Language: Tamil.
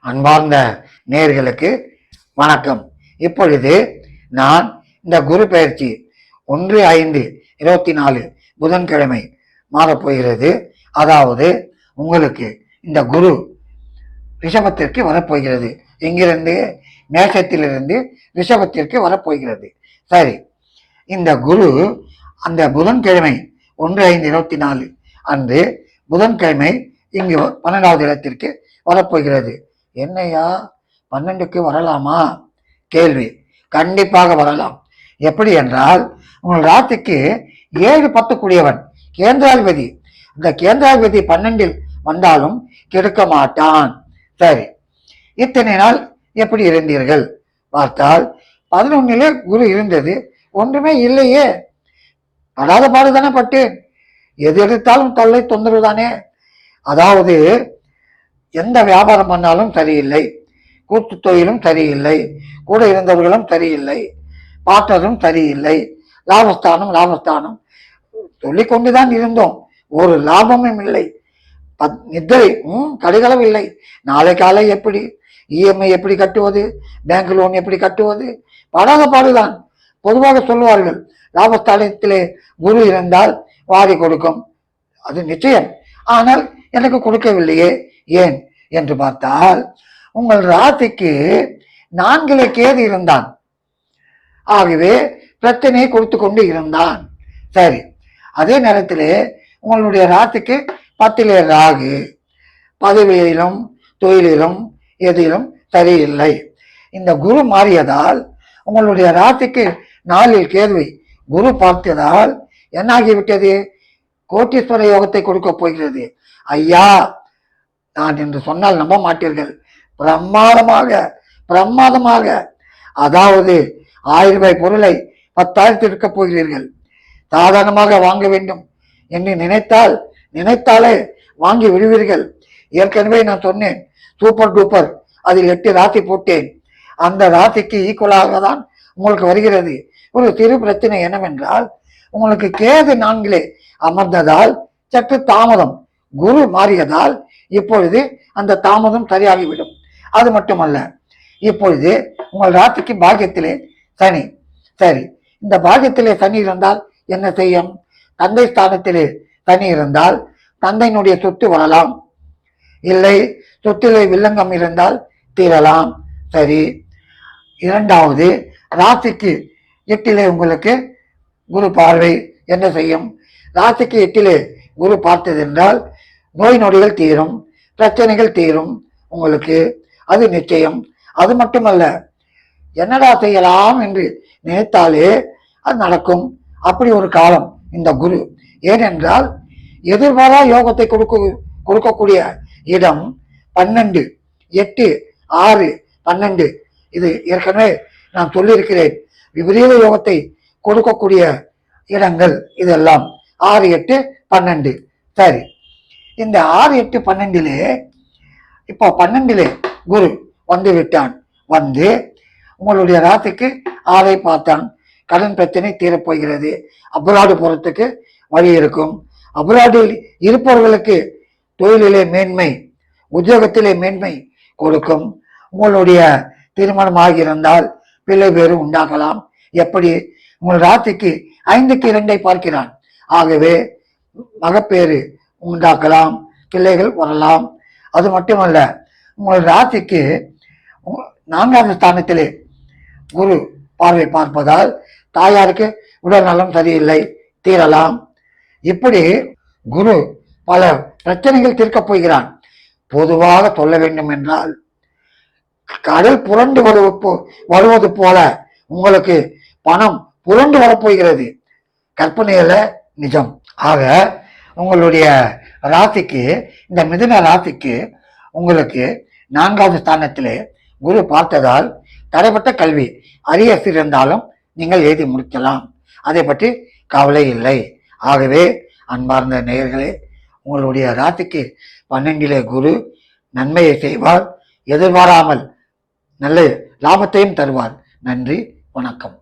அன்பார்ந்த நேயர்களுக்கு வணக்கம். இப்பொழுது நான் இந்த குரு பயிற்சி 1/5/24 புதன்கிழமை மாறப்போகிறது. அதாவது உங்களுக்கு இந்த குரு ரிஷபத்திற்கு வரப்போகிறது. எங்கிருந்து? மேஷத்திலிருந்து ரிஷபத்திற்கு வரப்போகிறது. சரி, இந்த குரு அந்த புதன்கிழமை 1/5/24 அன்று புதன்கிழமை இங்கு 12வது இடத்திற்கு வரப்போகிறது. என்னையா 12க்கு வரலாமா? கேள்வி. கண்டிப்பாக வரலாம். எப்படி என்றால், உங்கள் ராசிக்கு 7-10 கூடியவன் கேந்திராதிபதி. இந்த கேந்திராதிபதி 12ல் வந்தாலும் கெடுக்க மாட்டான். சரி, இத்தனை நாள் எப்படி இருந்தீர்கள் பார்த்தால் 11லே குரு இருந்தது, ஒன்றுமே இல்லையே. படாத பாடுதானே பட்டேன். எது எடுத்தாலும் தொல்லை தொந்தரவு தானே. அதாவது எந்த வியாபாரம் பண்ணாலும் சரியில்லை, கூட்டு தொழிலும் சரியில்லை, கூட இருந்தவர்களும் சரியில்லை, பார்ட்னரும் சரியில்லை, லாபஸ்தானம் சொல்லிக் கொண்டுதான் இருந்தோம். ஒரு லாபமும் இல்லை. நித்திரை கடைகளவு இல்லை. நாளை காலை எப்படி இஎம்ஐ எப்படி கட்டுவது, பேங்க் லோன் எப்படி கட்டுவது, படாத பாடுதான். பொதுவாக சொல்லுவார்கள், லாபஸ்தானத்திலே குரு இருந்தால் வாரி கொடுக்கும், அது நிச்சயம். ஆனால் எனக்கு கொடுக்கவில்லையே, ஏன் என்று பார்த்தால், உங்கள் ராசிக்கு 4லே கேது இருந்தான். ஆகவே பிரச்சனையை கொடுத்து கொண்டு இருந்தான். சரி, அதே நேரத்திலே உங்களுடைய ராசிக்கு 10லே ராகு, பதவியிலும் தொழிலிலும் எதிலும் சரியில்லை. இந்த குரு மாறியதால் உங்களுடைய ராசிக்கு 4ல் கேதுவை குரு பார்த்ததால் என்னாகிவிட்டது? கோட்டீஸ்வர யோகத்தை கொடுக்க போகிறது. ஐயா, நான் என்று சொன்னால் நம்ப மாட்டீர்கள். பிரமாதமாக அதாவது 1000 ரூபாய் பொருளை 10,000 இருக்க போகிறீர்கள். சாதாரணமாக வாங்க வேண்டும் என்று நினைத்தாலே வாங்கி விடுவீர்கள். ஏற்கனவே நான் சொன்னேன், சூப்பர் டூப்பர் அதில் 8 ராசி போட்டேன். அந்த ராசிக்கு ஈக்குவலாக தான் உங்களுக்கு வருகிறது. ஒரு சிறு பிரச்சனை என்னவென்றால், உங்களுக்கு கேது 4லே அமர்ந்ததால் சற்று தாமதம். குரு மாறியதால் இப்பொழுது அந்த தாமதம் சரியாகிவிடும். அது மட்டுமல்ல, இப்பொழுது உங்கள் ராசிக்கு பாக்கியத்திலே சனி. சரி, இந்த பாக்கியத்திலே சனி இருந்தால் என்ன செய்யும்? தந்தை ஸ்தானத்திலே சனி இருந்தால் தந்தையினுடைய சொத்து வரலாம், இல்லை சொத்திலே வில்லங்கம் இருந்தால் தீரலாம். சரி, இரண்டாவது, ராசிக்கு 8லே உங்களுக்கு குரு பார்வை என்ன செய்யும்? ராசிக்கு 8லே குரு பார்த்தது என்றால் நோய் நொடிகள் தீரும், பிரச்சனைகள் தீரும் உங்களுக்கு, அது நிச்சயம். அது மட்டுமல்ல, என்னடா செய்யலாம் என்று நினைத்தாலே அது நடக்கும். அப்படி ஒரு காலம் இந்த குரு. ஏனென்றால் எதிர்பாரா யோகத்தை கொடுக்கக்கூடிய இடம் 12, 8, 6, 12. இது ஏற்கனவே நான் சொல்லியிருக்கிறேன். விபரீத யோகத்தை கொடுக்கக்கூடிய இடங்கள் இதெல்லாம் 6, 8, 12. சரி, இந்த 6, 8, 12லே இப்போ 12லே குரு வந்து விட்டான். வந்து உங்களுடைய ராசிக்கு 6ஐ பார்த்தான். கடன் பிரச்சனை தீரப்போகிறது. அப்ராடு போறதுக்கு வழி இருக்கும். அப்ராடில் இருப்பவர்களுக்கு தொழிலிலே மேன்மை, உத்தியோகத்திலே மேன்மை கொடுக்கும். உங்களுடைய திருமணம் ஆகியிருந்தால் பிள்ளை பேரு உண்டாகலாம். எப்படி? உங்கள் ராசிக்கு 5க்கு 2ஐ பார்க்கிறான். ஆகவே மகப்பேறு உண்டாக்கலாம், பிள்ளைகள் வரலாம். அது மட்டுமல்ல, உங்கள் ராசிக்கு 4வது ஸ்தானத்திலே குரு பார்வை பார்ப்பதால் தாயாருக்கு உடல் நலம் சரியில்லை, தீரலாம். இப்படி குரு பல பிரச்சனைகள் தீர்க்கப் போகிறான். பொதுவாக சொல்ல வேண்டும் என்றால், கடல் புரண்டு வருவது போல உங்களுக்கு பணம் புரண்டு வரப்போகிறது. கற்பனையில நிஜம். ஆக உங்களுடைய ராசிக்கு, இந்த மிதுன ராசிக்கு உங்களுக்கு 4வது ஸ்தானத்திலே குரு பார்த்ததால் தடைப்பட்ட கல்வி அரியர்ஸ் இருந்தாலும் நீங்கள் எழுதி முடிக்கலாம். அதை பற்றி கவலை இல்லை. ஆகவே அன்பார்ந்த நேயர்களே, உங்களுடைய ராசிக்கு 12லே குரு நன்மையை செய்வார். எதிர்பாராமல் நல்ல லாபத்தையும் தருவார். நன்றி, வணக்கம்.